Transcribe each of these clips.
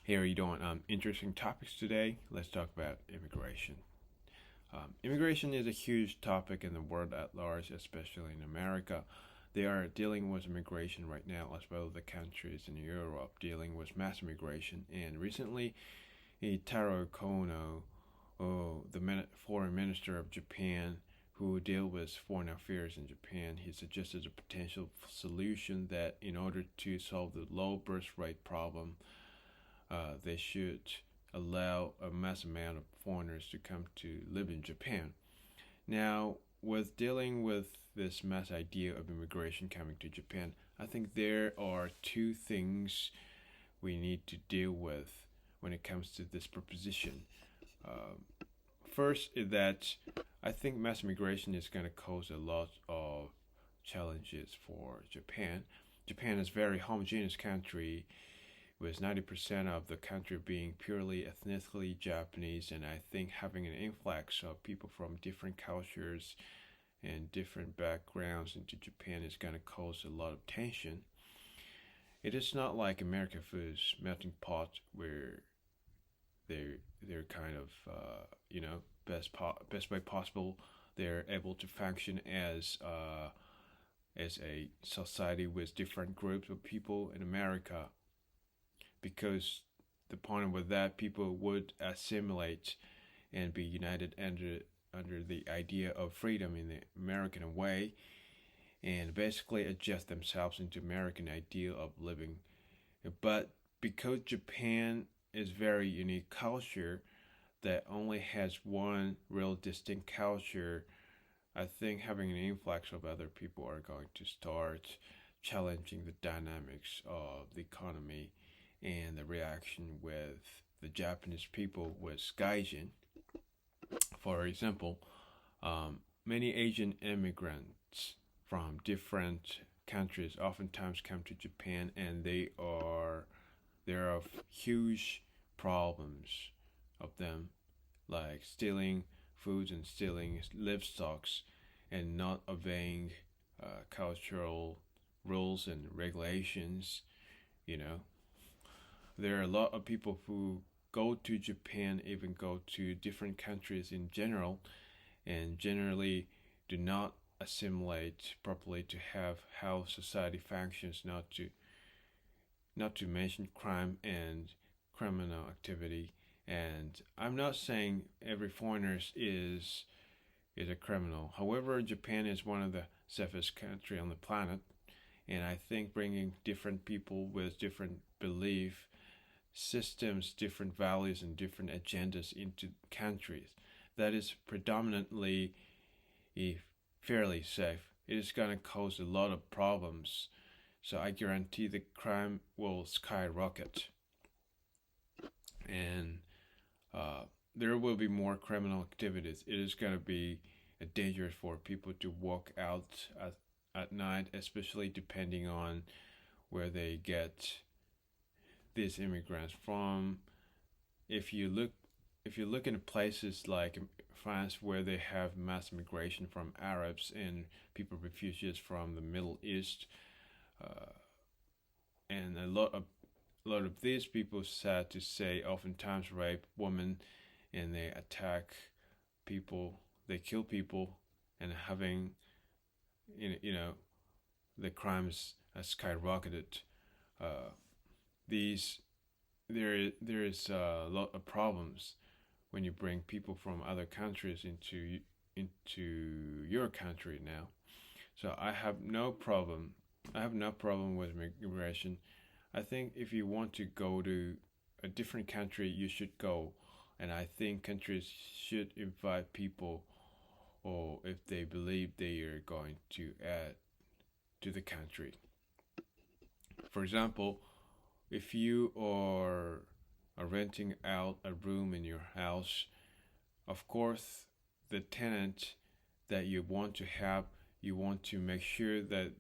Hey, how are you doing? Interesting topics today. Let's talk about immigration. Immigration is a huge topic in the world at large, especially in America. They are dealing with immigration right now, as well as the countries in Europe dealing with mass immigration. And recently, Taro Kono, the foreign minister of Japan, who deal with foreign affairs in Japan, he suggested a potential solution that in order to solve the low birth rate problem, they should allow a mass amount of foreigners to come to live in Japan. Now, with dealing with this mass idea of immigration coming to Japan, I think there are two things we need to deal with when it comes to this proposition. Um, First is that I think mass immigration is going to cause a lot of challenges for Japan. Japan is a very homogeneous country with 90% of the country being purely ethnically Japanese, and I think having an influx of people from different cultures and different backgrounds into Japan is going to cause a lot of tension. It is not like American food's melting pot where they're kind of best way possible. They're able to function as a society with different groups of people in America, because the point with that, people would assimilate and be united under the idea of freedom in the American way, and basically adjust themselves into American ideal of living. But because Japan is very unique culture that only has one real distinct culture, I think having an influx of other people are going to start challenging the dynamics of the economy and the reaction with the Japanese people with Gaijin. For example, many Asian immigrants from different countries oftentimes come to Japan, and there are huge problems of them, like stealing foods and stealing livestock and not obeying cultural rules and regulations. You know, there are a lot of people who go to Japan, even go to different countries in general, and generally do not assimilate properly to have how society functions, not to mention crime and criminal activity. And I'm not saying every foreigner is a criminal. However, Japan is one of the safest country on the planet, and I think bringing different people with different belief systems, different values, and different agendas into countries that is predominantly fairly safe, it is going to cause a lot of problems. So I guarantee the crime will skyrocket, and there will be more criminal activities. It is going to be dangerous for people to walk out at night, especially depending on where they get these immigrants from. If you look if you look in places like France, where they have mass immigration from Arabs and people refugees from the Middle East, uh, and a lot of these people, sad to say, oftentimes rape women, and they attack people, they kill people, and having you know the crimes skyrocketed. Uh, these there is a lot of problems when you bring people from other countries into your country now. So I have no problem. I have no problem with migration. I think if you want to go to a different country, you should go, and I think countries should invite people, or if they believe they are going to add to the country. For example, if you are renting out a room in your house, of course, the tenant that you want to have, you want to make sure that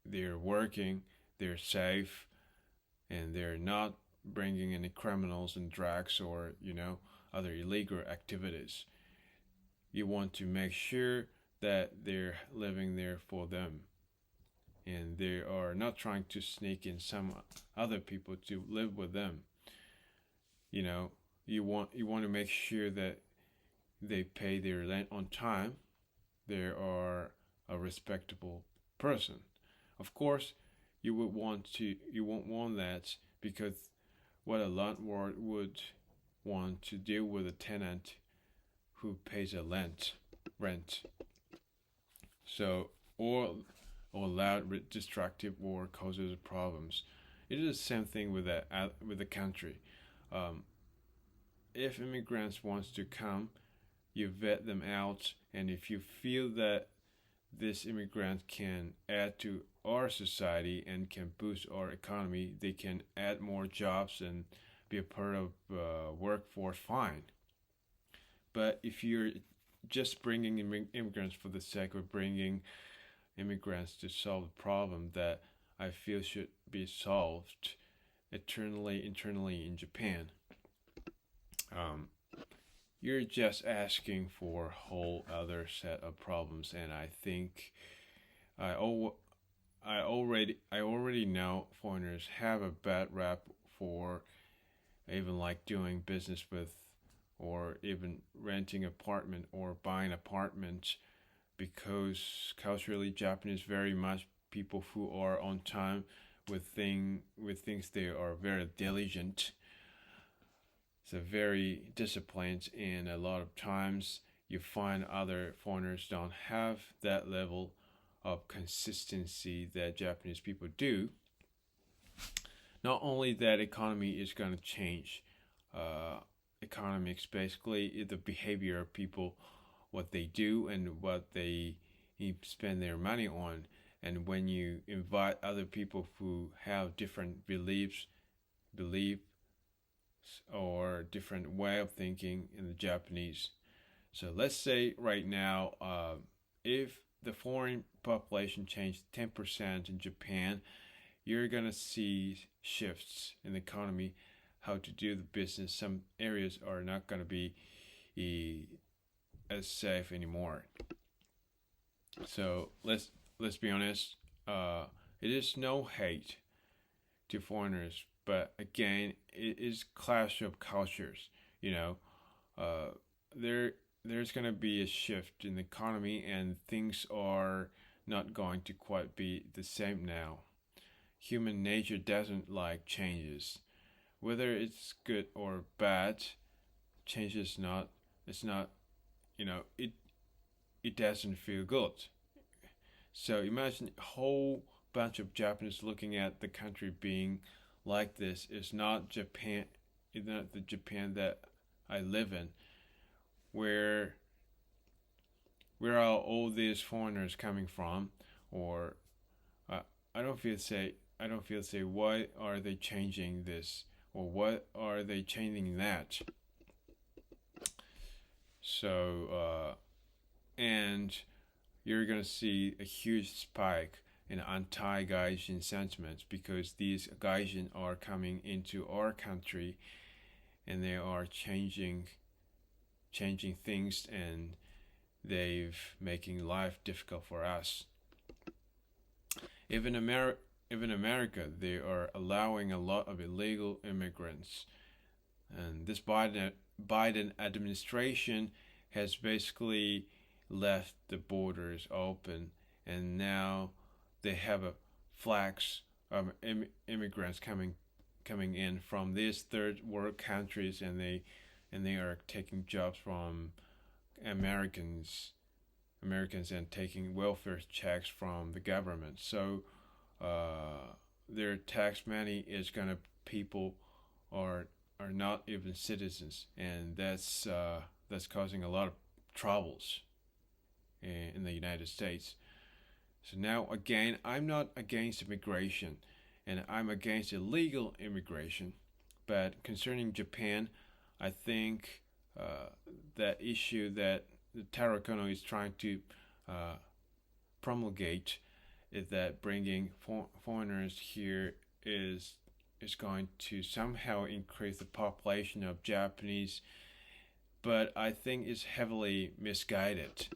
they're working, they're safe, and they're not bringing any criminals and drugs or other illegal activities. You want to make sure that they're living there for them, and they are not trying to sneak in some other people to live with them. You know, you want to make sure that they pay their rent on time. They are a respectable person. Of course, you won't want that because what a landlord would want to deal with a tenant who pays a rent. So or loud, destructive, or causes problems. It is the same thing with the country. Um, if immigrants wants to come, you vet them out, and if you feel that this immigrant can add to our society and can boost our economy, they can add more jobs and be a part of workforce, fine. But if you're just bringing immigrants for the sake of bringing immigrants to solve a problem that I feel should be solved internally in Japan, um, you're just asking for a whole other set of problems. And I think I already know foreigners have a bad rap for even like doing business with, or even renting apartment or buying apartment, because culturally Japanese very much people who are on time with things. They are very diligent, so very disciplined, and a lot of times you find other foreigners don't have that level of consistency that Japanese people do. Not only that, economy is going to change. Uh, Economics basically the behavior of people, what they do and what they spend their money on. And when you invite other people who have different beliefs or different way of thinking in the Japanese. So let's say right now, if the foreign population changed 10% in Japan, you're gonna see shifts in the economy, how to do the business. Some areas are not gonna be as safe anymore. So let's be honest. It is no hate to foreigners, but again, it is clash of cultures. You know, uh, there's gonna be a shift in the economy, and things are not going to quite be the same now. Human nature doesn't like changes, whether it's good or bad. Change is not. It's not. It doesn't feel good. So imagine a whole bunch of Japanese looking at the country being like this. It's not Japan. It's not the Japan that I live in, where are all these foreigners coming from? Or uh, I don't feel say why are they changing this, or what are they changing that? So and you're gonna see a huge spike in anti-Gaijin sentiments because these Gaijin are coming into our country and they are changing things, and they've making life difficult for us. Even America, they are allowing a lot of illegal immigrants, and this Biden administration has basically left the borders open, and now they have a flux of immigrants coming in from these third world countries, and they are taking jobs from Americans and taking welfare checks from the government. So their tax money is gonna people are are not even citizens, and that's causing a lot of troubles in the United States. So now again, I'm not against immigration, and I'm against illegal immigration, but concerning Japan, I think that issue that Taro Kono is trying to uh, promulgate is that bringing foreigners here is going to somehow increase the population of Japanese, but I think it's heavily misguided.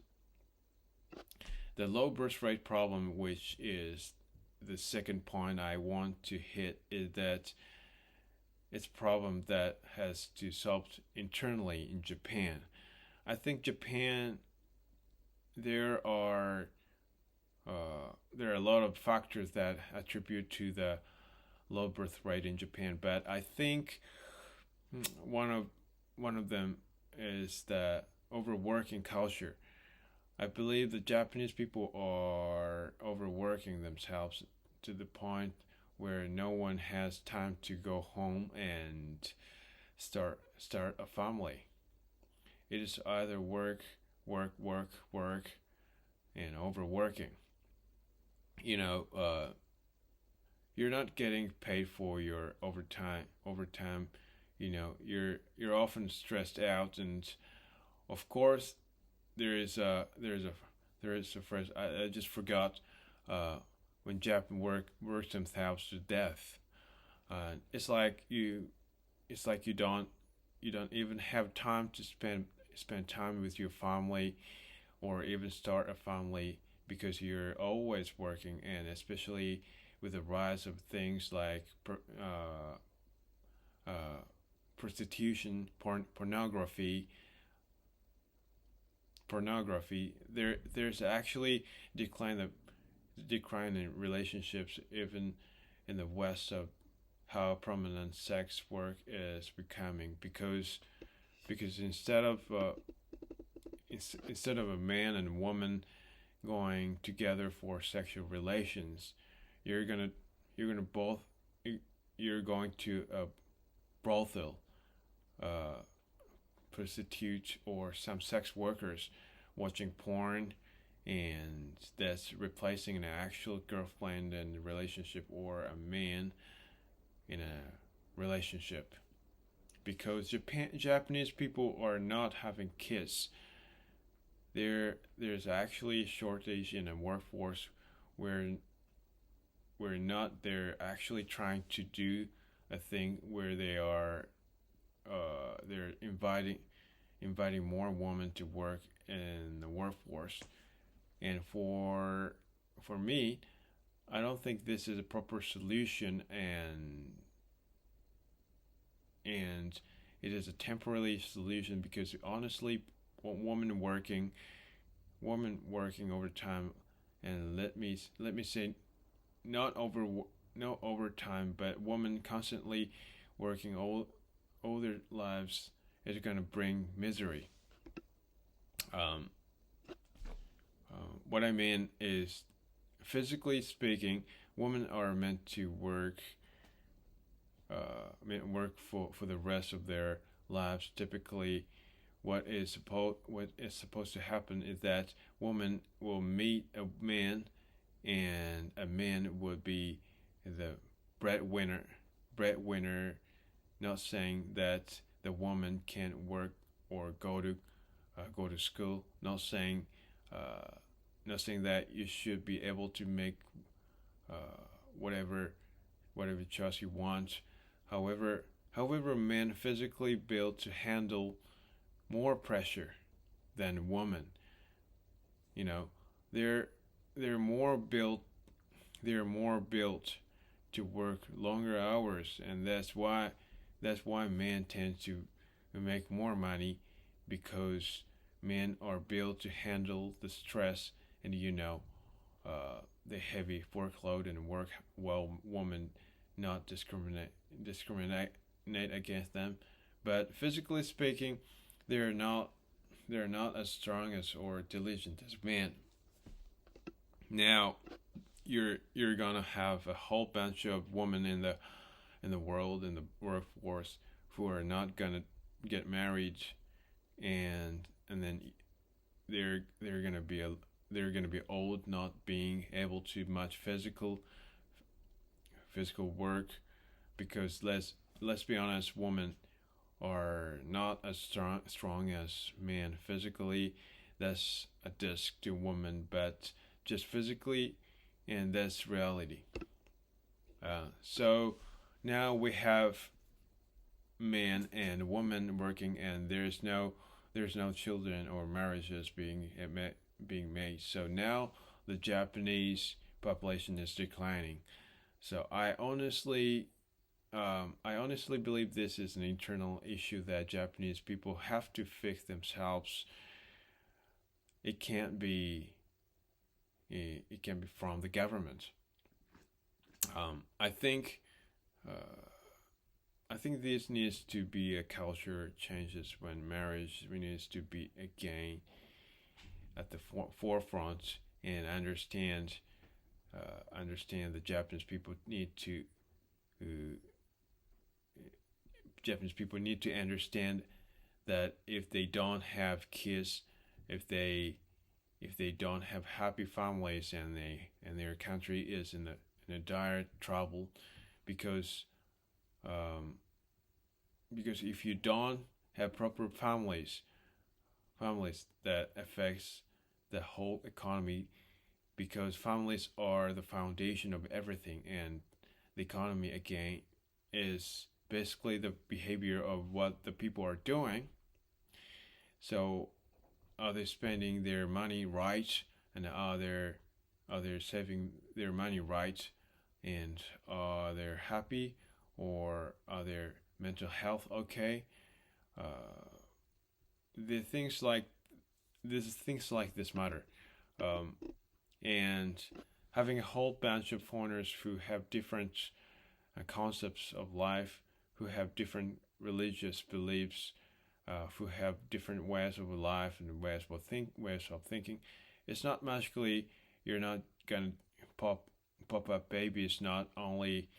The low birth rate problem, which is the second point I want to hit, is that it's a problem that has to solve internally in Japan. I think Japan there are there are a lot of factors that attribute to the low birth rate in Japan, but I think one of one of them is the overworking culture. I believe the Japanese people are overworking themselves to the point where no one has time to go home and start a family. It is either work, and overworking. You know, you're not getting paid for your overtime. Overtime, you're often stressed out, and of course, there is a there is a there is a phrase I just forgot. Uh, when Japan works themselves to death, it's like you don't even have time to spend time with your family or even start a family because you're always working, and especially with the rise of things like uh, prostitution, pornography. There's actually decline in relationships even in the West of how prominent sex work is becoming because instead of a man and woman going together for sexual relations, you're gonna you're gonna both you're going to a brothel, uh, prostitute or some sex workers watching porn, and that's replacing an actual girlfriend and relationship or a man in a relationship because Japanese people are not having kids. There's actually a shortage in a workforce where they're actually trying to do a thing where they're inviting more women to work in the workforce. And for me, I don't think this is a proper solution, and it is a temporary solution because honestly, woman working overtime, and let me say, not over no overtime, but women constantly working all their lives is going to bring misery. Um, what I mean is, physically speaking, women are meant to work for the rest of their lives. Typically, what is supposed to happen is that woman will meet a man, and a man would be the breadwinner. Breadwinner, not saying that the woman can't work or go to school. Uh, not saying that you should be able to make uh, whatever choice you want. However, men physically built to handle more pressure than women. You know, they're they're more built they're more built to work longer hours, and that's why men tend to make more money because men are built to handle the stress and the heavy workload and work, while women not discriminate against them. But physically speaking, they're not they're not as strong as or diligent as men. Now you're gonna have a whole bunch of women in the world, in the workforce, who are not gonna get married, and then they're gonna be old, not being able to much physical work, because let's be honest, women are not as strong as men physically. That's a disc to women, but just physically, and that's reality. So now we have men and women working, and there's no children or marriages being made. So now the Japanese population is declining. So I honestly I honestly believe this is an internal issue that Japanese people have to fix themselves. It can't be. It can be from the government. I think. Uh, I think this needs to be a culture changes when marriage needs to be again at the forefront and understand the Japanese people need to uh, Japanese people need to understand that if they don't have kids, if they if they don't have happy families and their country is in a dire trouble because um, because if you don't have proper families that affects the whole economy because families are the foundation of everything and the economy again is basically the behavior of what the people are doing. So are they spending their money right and are they saving their money right and are they happy or are their mental health okay? Uh, the things like this matter. Um, and having a whole bunch of foreigners who have different concepts of life, who have different religious beliefs, who have different ways of life and ways of thinking. It's not magically you're not gonna pop up babies. Not only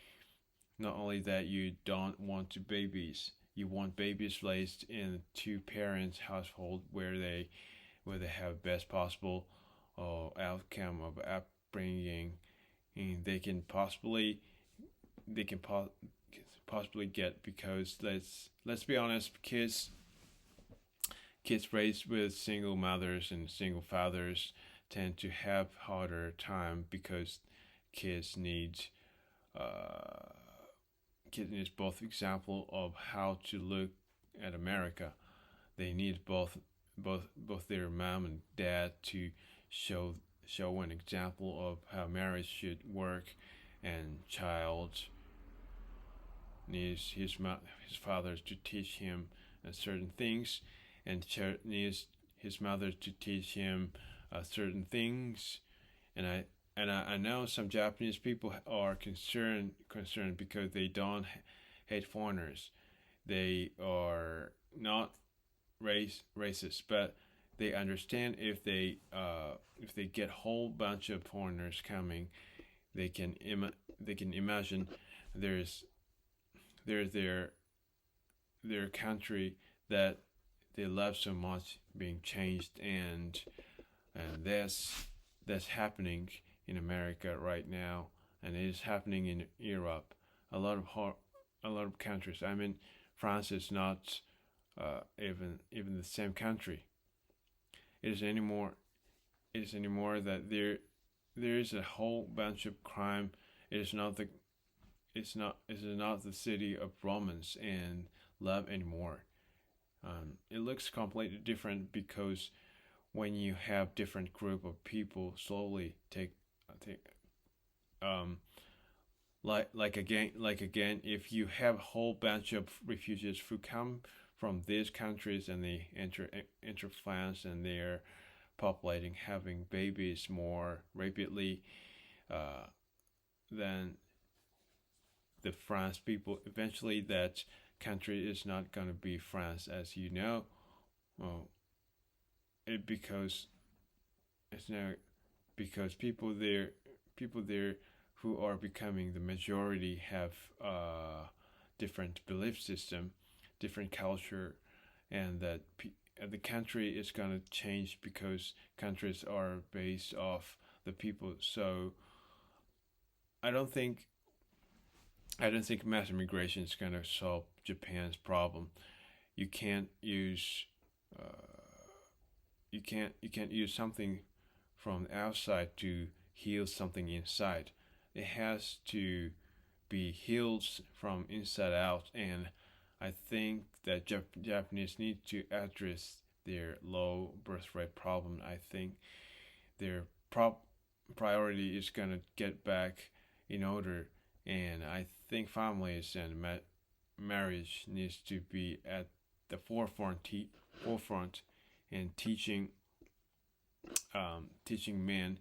that you don't want to babies, you want babies raised in two parents household where they have best possible outcome of upbringing, and they can possibly get because let's be honest, kids raised with single mothers and single fathers tend to have harder time because kids need uh, kids need both example of how to look at America. They need both their mom and dad to show show an example of how marriage should work, and child needs his father to teach him certain things, and needs his mother to teach him certain things. And I know some Japanese people are concerned because they don't hate foreigners. They are not racist, but they understand if they get a whole bunch of foreigners coming, they can imagine there's their country that they love so much being changed, and that's happening in America right now, and it is happening in Europe. A lot of countries. I mean, France is not even the same country. It is anymore. It is anymore that there is a whole bunch of crime. It is not the it is not the city of romance and love anymore. It looks completely different because when you have different group of people slowly take um like again if you have a whole bunch of refugees who come from these countries and they enter France and they're populating having babies more rapidly uh, than the France people. Eventually, that country is not going to be France, as you know. Well, because it's now because people there who are becoming the majority have different belief system, different culture, and that the country is going to change because countries are based off the people. So I don't think I don't think mass immigration is going to solve Japan's problem. You can't use you can't use something from the outside to heal something inside. It has to be healed from inside out, and I think that Japanese need to address their low birth rate problem. I think their priority is gonna get back in order And I think families and marriage needs to be at the forefront and teaching men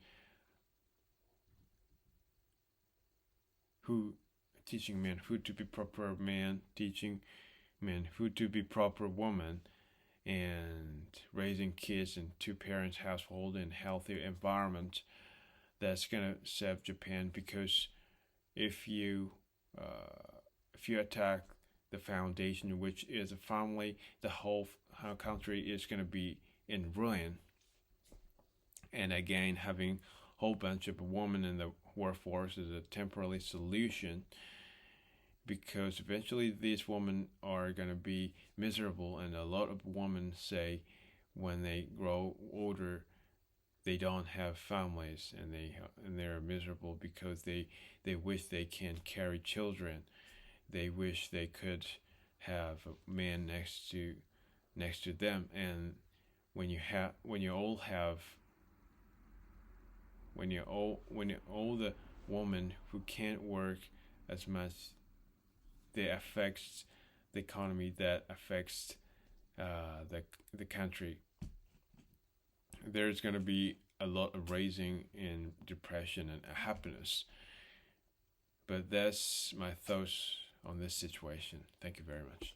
who teaching men who to be proper man, teaching men who to be proper woman, and raising kids in two parents household in healthy environment. That's gonna save Japan, because if you if you attack the foundation, which is a family, the whole country is gonna be in ruin. And again, having a whole bunch of women in the workforce is a temporary solution, because eventually these women are going to be miserable, and a lot of women say when they grow older they don't have families, and they're miserable because they wish they can carry children. They wish they could have a man next to them. And when you all have when you're all the woman who can't work as much, that affects the economy, that affects the country. There's going to be a lot of raising in depression and happiness. But that's my thoughts on this situation. Thank you very much.